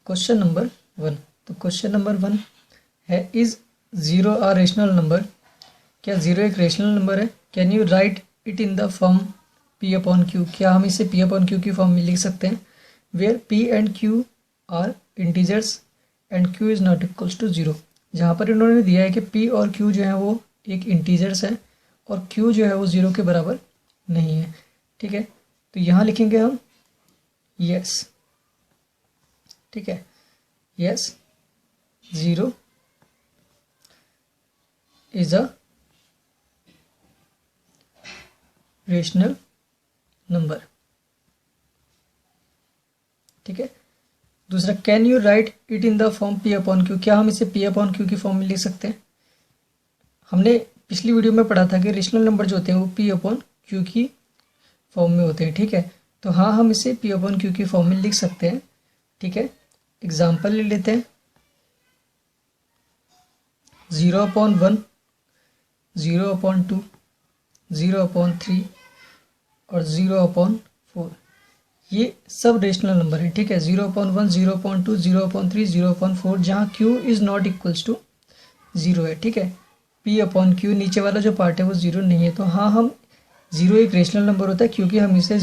Question number 1। तो question number 1 है, is 0 a rational number? क्या 0 एक रेशनल नंबर है? Can you write it in the form p upon q? क्या हम इसे p अपॉन q की फॉर्म में लिख सकते हैं? Where p and q are integers and q is not equals to 0। जहाँ पर इन्होंने दिया है कि p और q जो है वो एक इंटीजर्स है और q जो है वो 0 के बराबर नहीं है। ठीक है, तो यहाँ लिखेंगे हम यस। ठीक है, yes 0 is a rational number. ठीक है, दूसरा, can you write it in the form p upon q? क्या हम इसे p अपॉन q की फॉर्म में लिख सकते हैं? हमने पिछली वीडियो में पढ़ा था कि रेशनल नंबर जो होते हैं वो p अपॉन q की फॉर्म में होते हैं। ठीक है, तो हाँ, हम इसे p अपॉन q की फॉर्म में लिख सकते हैं। ठीक है, एग्जाम्पल ले लेते हैं। 0/1, 0/2, 0/3 और 0/4, ये सब रेशनल नंबर हैं। ठीक है, 0/1, 0/2, 0/3, 0/4, जहाँ q is not equals to 0 है। ठीक है, p अपॉन q नीचे वाला जो पार्ट है वो 0 नहीं है। तो हाँ, हम 0 एक रेशनल नंबर होता है क्योंकि हम इसे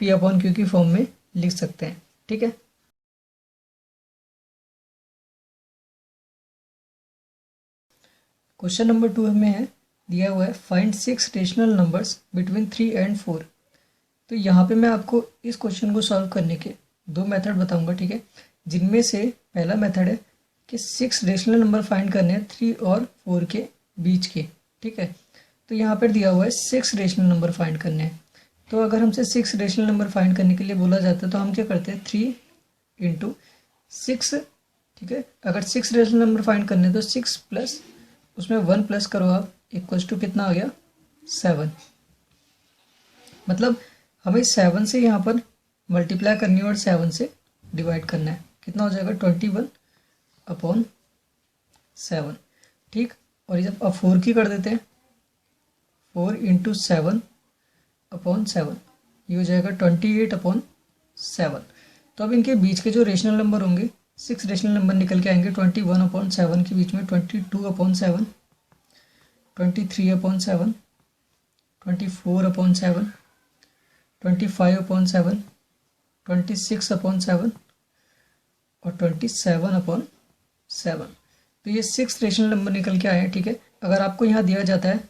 p अपॉन q की फॉर्म में लिख सकते हैं। ठीक है, क्वेश्चन नंबर 2 हमें है दिया हुआ है, find 6 rational numbers between 3 and 4। तो यहाँ पे मैं आपको इस क्वेश्चन को सॉल्व करने के 2 मेथड बताऊंगा। ठीक है, जिनमें से पहला मेथड है कि 6 रेशनल नंबर फाइंड करने हैं 3 और 4 के बीच के। ठीक है, तो यहाँ पर दिया हुआ है 6 रेशनल नंबर फाइंड करने हैं। तो अगर हमसे 6 रेशनल नंबर फाइंड करने के लिए बोला जाता है तो हम क्या करते हैं, 3 इंटू 6। ठीक है, अगर 6 रेशनल नंबर फाइंड करने हैं तो 6 प्लस उसमें 1 प्लस करो आप, इक्वल्स टू कितना आ गया, 7। मतलब हमें 7 से यहाँ पर मल्टीप्लाई करनी है और 7 से डिवाइड करना है। कितना हो जाएगा, 21/7। ठीक, और ये जब अब 4 की कर देते हैं, 4 इंटू 7/7, ये हो जाएगा 28/7। तो अब इनके बीच के जो रेशनल नंबर होंगे, 6 रेशनल नंबर निकल के आएंगे। 21/7 के बीच में 22/7, 23/7, 24/7, 25/7, 26/7 और 27/7। तो ये 6 रेशनल नंबर निकल के आए हैं। ठीक है, अगर आपको यहाँ दिया जाता है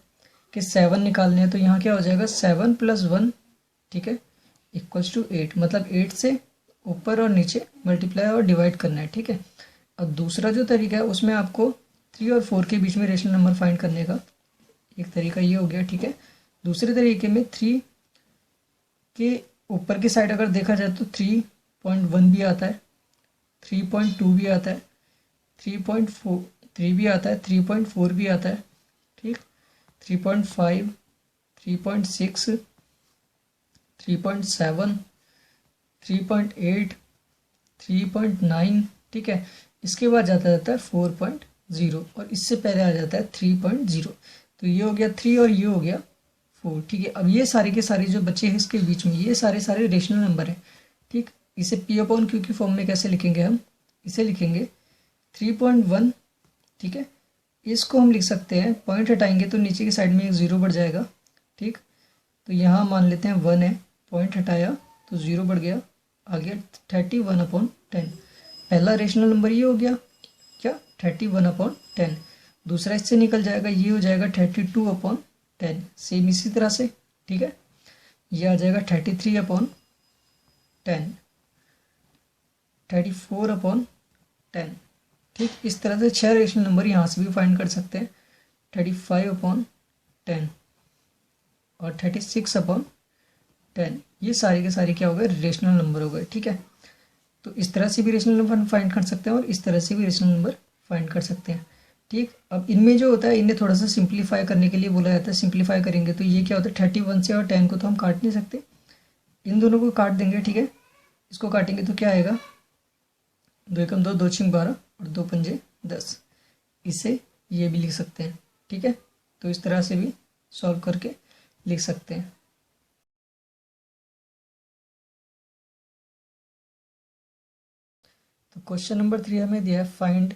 कि 7 निकालने हैं तो यहाँ क्या हो जाएगा, 7 + 1, ठीक है, इक्वल्स टू 8। मतलब 8 से ऊपर और नीचे मल्टीप्लाई और डिवाइड करना है। ठीक है, अब दूसरा जो तरीका है उसमें आपको 3 और 4 के बीच में रेशनल नंबर फाइंड करने का एक तरीका ये हो गया। ठीक है, दूसरे तरीके में 3 के ऊपर की साइड अगर देखा जाए तो 3.1 भी आता है, 3.2 भी आता है, 3.3 भी आता है, 3.4 भी आता है। ठीक, 3.5, 3.6, 3.7, 3.8, 3.9। ठीक है, इसके बाद जाता है 4.0 और इससे पहले आ जाता है 3.0। तो ये हो गया 3 और ये हो गया 4। ठीक है, अब ये सारे के सारे जो बच्चे हैं इसके बीच में ये सारे सारे रेशनल नंबर हैं। ठीक, इसे p अपॉन q की फॉर्म में कैसे लिखेंगे हम, इसे लिखेंगे 3.1। ठीक है, इसको हम लिख सकते हैं, पॉइंट हटाएंगे तो नीचे की साइड में एक 0 बढ़ जाएगा। ठीक, तो यहाँ मान लेते हैं 1 है, पॉइंट हटाया तो 0 बढ़ गया, आ गया 31/10। पहला रेशनल नंबर ये हो गया क्या, 31/10। दूसरा इससे निकल जाएगा, ये हो जाएगा 32/10, सेम इसी तरह से। ठीक है, ये आ जाएगा 33/10, 34/10। ठीक, इस तरह से 6 रेशनल नंबर यहाँ से भी फाइंड कर सकते हैं, 35/10 और 36/10। ये सारे के सारे क्या हो गए, रेशनल नंबर हो गए। ठीक है, तो इस तरह से भी रेशनल नंबर फाइंड कर सकते हैं और इस तरह से भी रेशनल नंबर फाइंड कर सकते हैं। ठीक, अब इनमें जो होता है इन्हें थोड़ा सा सिंप्लीफाई करने के लिए बोला जाता है। सिंप्लीफाई करेंगे तो ये क्या होता है, 31 से और 10 को तो हम काट नहीं सकते, इन दोनों को काट देंगे। ठीक है, इसको काटेंगे तो क्या आएगा, 2 एकम 2, 2 छिंग 12 और 2 पंजे 10। इसे ये भी लिख सकते हैं। ठीक है, तो इस तरह से भी सॉल्व करके लिख सकते हैं। तो क्वेश्चन नंबर 3 हमें दिया है find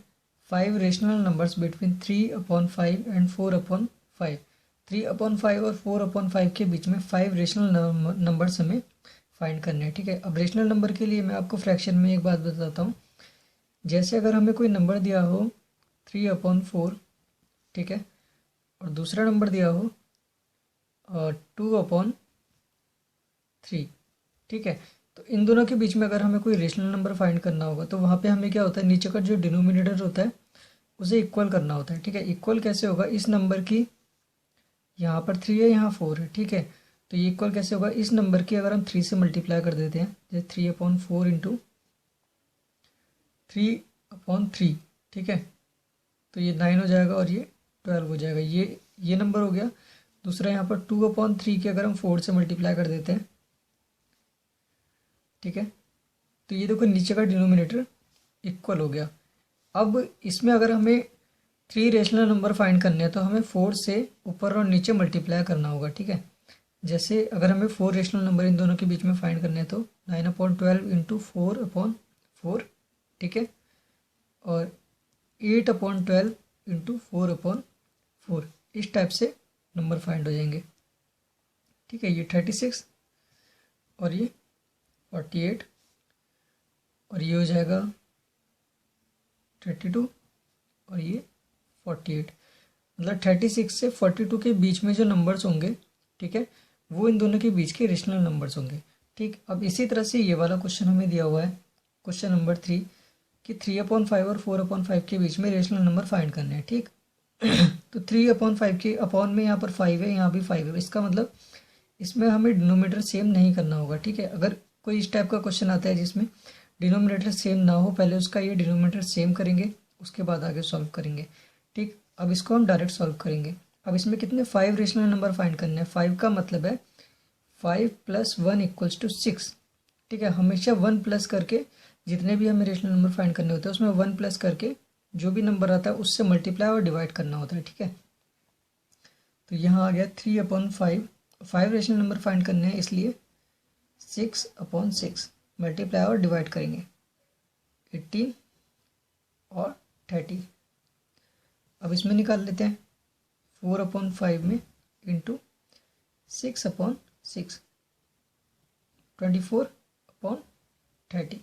5 rational numbers between 3/5 and 4/5। 3/5 और 4/5 के बीच में 5 रेशनल नंबर्स हमें फाइंड करने हैं, ठीक है। अब रेशनल नंबर के लिए मैं आपको फ्रैक्शन में एक बात बताता हूँ। जैसे अगर हमें कोई नंबर दिया हो 3/4, ठीक है, और दूसरा नंबर दिया हो 2/3, ठीक है, तो इन दोनों के बीच में अगर हमें कोई रेशनल नंबर फाइंड करना होगा तो वहाँ पे हमें क्या होता है, नीचे का जो डिनोमिनेटर होता है उसे इक्वल करना होता है, ठीक है। इक्वल कैसे होगा, इस नंबर की यहाँ पर 3 है, यहाँ 4 है, ठीक है, तो ये इक्वल कैसे होगा, इस नंबर की अगर हम 3 से मल्टीप्लाई कर देते हैं, जैसे 3/4 इंटू 3/3, ठीक है, तो ये 9 हो जाएगा और ये 12 हो जाएगा। ये नंबर हो गया। दूसरा यहाँ पर 2/3 के अगर हम 4 से मल्टीप्लाई कर देते हैं, ठीक है, तो ये देखो नीचे का डिनोमिनेटर इक्वल हो गया। अब इसमें अगर हमें 3 रेशनल नंबर फाइंड करने हैं तो हमें 4 से ऊपर और नीचे मल्टीप्लाई करना होगा, ठीक है। जैसे अगर हमें 4 रेशनल नंबर इन दोनों के बीच में फाइंड करने हैं तो 9/12 इंटू 4/4, ठीक है, और 8/12 इंटू 4/4, इस टाइप से नंबर फाइंड हो जाएंगे, ठीक है। ये 36 और ये 48 और ये हो जाएगा 32 और ये 48, मतलब 36 से 42 के बीच में जो नंबर्स होंगे, ठीक है, वो इन दोनों के बीच के रेशनल नंबर्स होंगे, ठीक। अब इसी तरह से ये वाला क्वेश्चन हमें दिया हुआ है, क्वेश्चन नंबर 3, कि 3/5 और 4/5 के बीच में रेशनल नंबर फाइंड करने हैं, ठीक। तो 3/5 के अपॉन में यहाँ पर 5 है, यहाँ भी 5 है, इसका मतलब इसमें हमें डिनोमिनेटर सेम नहीं करना होगा, ठीक है। अगर कोई इस टाइप का क्वेश्चन आता है जिसमें डिनोमिनेटर सेम ना हो, पहले उसका ये डिनोमिनेटर सेम करेंगे, उसके बाद आगे सॉल्व करेंगे, ठीक। अब इसको हम डायरेक्ट सॉल्व करेंगे। अब इसमें कितने 5 रेशनल नंबर फाइंड करने हैं। 5 का मतलब है 5 + 1 = 6, ठीक है। हमेशा 1 प्लस करके जितने भी हमें रेशनल नंबर फाइंड करने होते हैं उसमें 1 प्लस करके जो भी नंबर आता है उससे मल्टीप्लाई और डिवाइड करना होता है, ठीक है। तो यहाँ आ गया 3/5, 5 रेशनल नंबर फाइंड करने हैं इसलिए 6/6 मल्टीप्लाई और डिवाइड करेंगे 18 और 30। अब इसमें निकाल लेते हैं 4/5 में इंटू 6/6 24/30।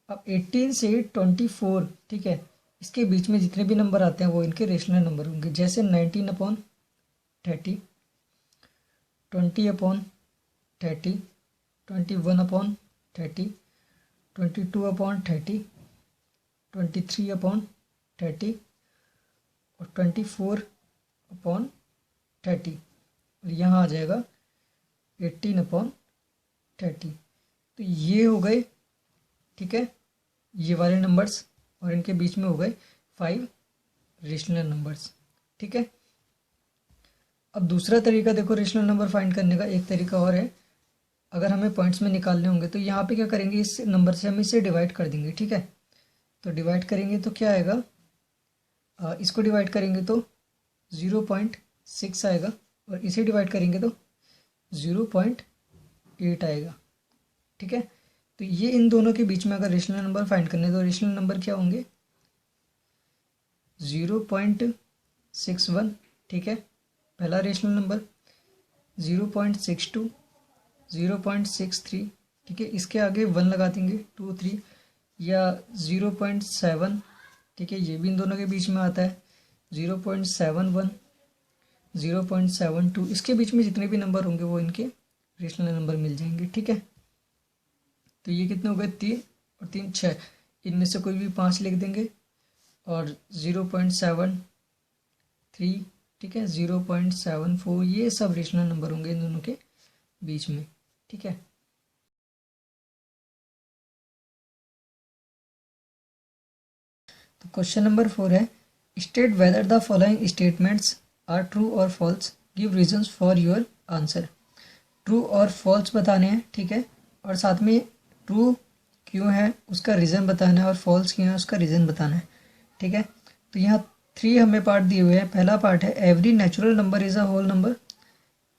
अब 18 से 24, ठीक है, इसके बीच में जितने भी नंबर आते हैं वो इनके रेशनल नंबर होंगे। जैसे 19/30, 20/30, 21/30, 22/30, 23/30 और 24/30, और यहाँ आ जाएगा 18/30। तो ये हो गए, ठीक है, ये वाले नंबर्स, और इनके बीच में हो गए 5 रेशनल नंबर्स, ठीक है। अब दूसरा तरीका देखो रेशनल नंबर फाइंड करने का, एक तरीका और है। अगर हमें पॉइंट्स में निकालने होंगे तो यहाँ पे क्या करेंगे, इस नंबर से हम इसे डिवाइड कर देंगे, ठीक है। तो डिवाइड करेंगे तो क्या आएगा, इसको डिवाइड करेंगे तो 0.6 आएगा, और इसे डिवाइड करेंगे तो 0.8 आएगा, ठीक है। तो ये इन दोनों के बीच में अगर रेशनल नंबर फाइंड करने तो रेशनल नंबर क्या होंगे, 0.61, ठीक है, पहला रेशनल नंबर, 0.62, 0.63, ठीक है, इसके आगे 1 लगा देंगे 2 3, या 0.7, ठीक है, ये भी इन दोनों के बीच में आता है 0.71, 0.72, इसके बीच में जितने भी नंबर होंगे वो इनके रेशनल नंबर मिल जाएंगे, ठीक है। तो ये कितने हो गए, 3 और 3 6, इनमें से कोई भी 5 लिख देंगे, और 0.73, ठीक है, 0.74, ये सब रेशनल नंबर होंगे इन दोनों के बीच में, ठीक है। तो क्वेश्चन नंबर 4 है, state whether the following statements are true और false, give reasons for your answer. True और फॉल्स बताने हैं, ठीक है, और साथ में ट्रू क्यों है उसका रीज़न बताना है, और फॉल्स क्यों है उसका रीज़न बताना है, ठीक है। तो यहाँ 3 हमें पार्ट दिए हुए हैं। पहला पार्ट है every natural number is a whole number,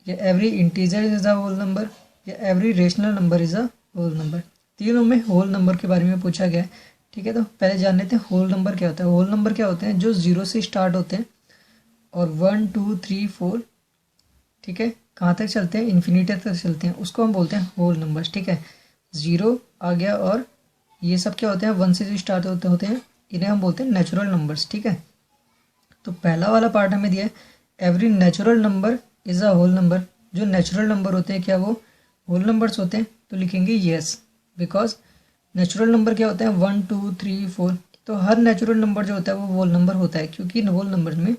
या every integer is a whole number, या every rational number is a whole number. तीनों में होल नंबर के बारे में पूछा गया है, ठीक है, तो पहले जान लेते हैं होल नंबर क्या होता है। होल नंबर क्या होते हैं, जो 0 से स्टार्ट होते हैं और 1 2 3 4, ठीक है, कहाँ तक चलते हैं, इन्फिनिटी तक चलते हैं, उसको हम बोलते हैं होल नंबर्स। ठीक है, 0 आ गया और ये सब क्या होते हैं, 1 से जो स्टार्ट होते हैं, इन्हें हम बोलते हैं नेचुरल नंबर्स। ठीक है, तो पहला वाला पार्ट हमें दिया है, every natural number is a whole number. जो नेचुरल नंबर होते हैं क्या वो होल नंबर्स होते हैं, तो लिखेंगे येस, बिकॉज नेचुरल नंबर क्या होते हैं 1 2 3 4, तो हर नेचुरल नंबर जो होता है वो होल नंबर होता है, क्योंकि होल नंबर में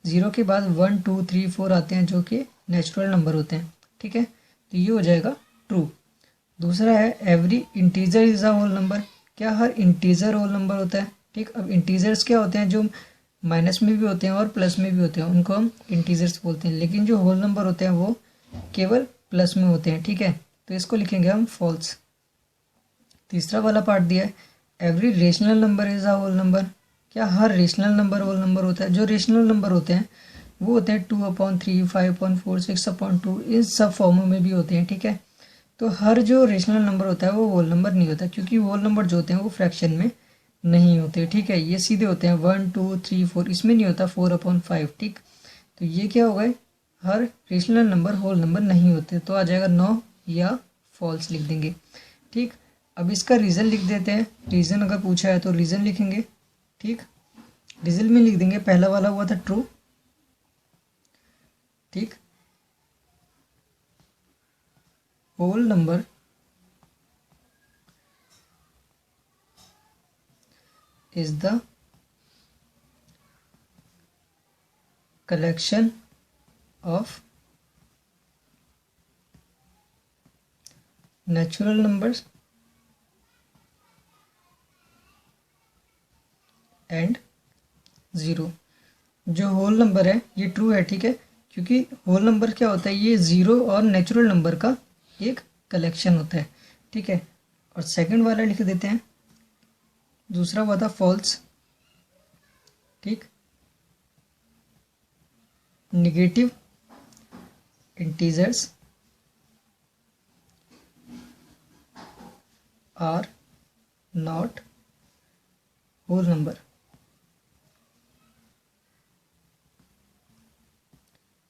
0 के बाद 1 2 3 4 आते हैं जो कि नेचुरल नंबर होते हैं। ठीक है, तो ये हो जाएगा ट्रू। दूसरा है every integer is a whole number. क्या हर इंटीजर होल नंबर होता है? ठीक, अब इंटीजर्स क्या होते हैं, जो माइनस में भी होते हैं और प्लस में भी होते हैं, उनको हम इंटीजर्स बोलते हैं, लेकिन जो होल नंबर होते हैं वो केवल प्लस में होते हैं। ठीक है, तो इसको लिखेंगे हम फॉल्स। तीसरा वाला पार्ट दिया है, every rational number is a whole number. क्या हर रेशनल नंबर होल नंबर होता है? जो रेशनल नंबर होते हैं वो होते हैं 2/3, 5/4, 6/2, इन सब फॉर्मों में भी होते हैं। ठीक है, तो हर जो रेशनल नंबर होता है वो होल नंबर नहीं होता, क्योंकि होल नंबर जो होते हैं वो फ्रैक्शन में नहीं होते। ठीक है, ये सीधे होते हैं 1 2 3 4, इसमें नहीं होता 4/5। ठीक, तो ये क्या हो गए, हर रेशनल नंबर होल नंबर नहीं होते, तो आ जाएगा नो या फॉल्स लिख देंगे। ठीक, अब इसका रीज़न लिख देते हैं। रीज़न अगर पूछा है तो रीज़न लिखेंगे। ठीक, रीज़न में लिख देंगे, पहला वाला हुआ था ट्रू। ठीक, whole number is the collection of natural numbers and zero. जो होल नंबर है ये ट्रू है। ठीक है, क्योंकि होल नंबर क्या होता है, ये ज़ीरो और नेचुरल नंबर का एक कलेक्शन होता है। ठीक है, और सेकंड वाला लिख देते हैं, दूसरा हुआ था फॉल्स। ठीक, negative integers are not whole number.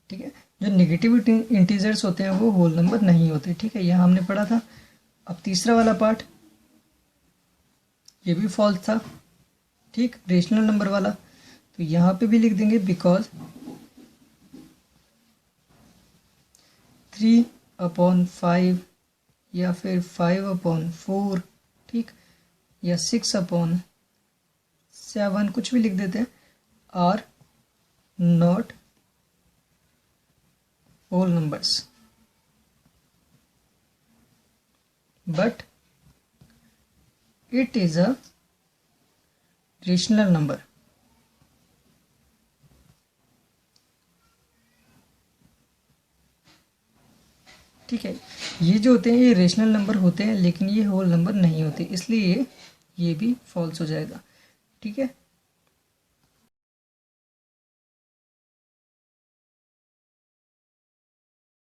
ठीक है, जो नेगेटिव इंटीजर्स होते हैं वो होल नंबर नहीं होते। ठीक है, यह हमने पढ़ा था। अब तीसरा वाला पार्ट, ये भी फॉल्स था। ठीक, रेशनल नंबर वाला, तो यहाँ पे भी लिख देंगे बिकॉज 3/5 या फिर 5/4, ठीक, या 6/7, कुछ भी लिख देते हैं, are not whole numbers, but it is a rational number। ठीक है, ये जो होते हैं ये रेशनल नंबर होते हैं, लेकिन ये होल नंबर नहीं होते, इसलिए ये भी फॉल्स हो जाएगा। ठीक है,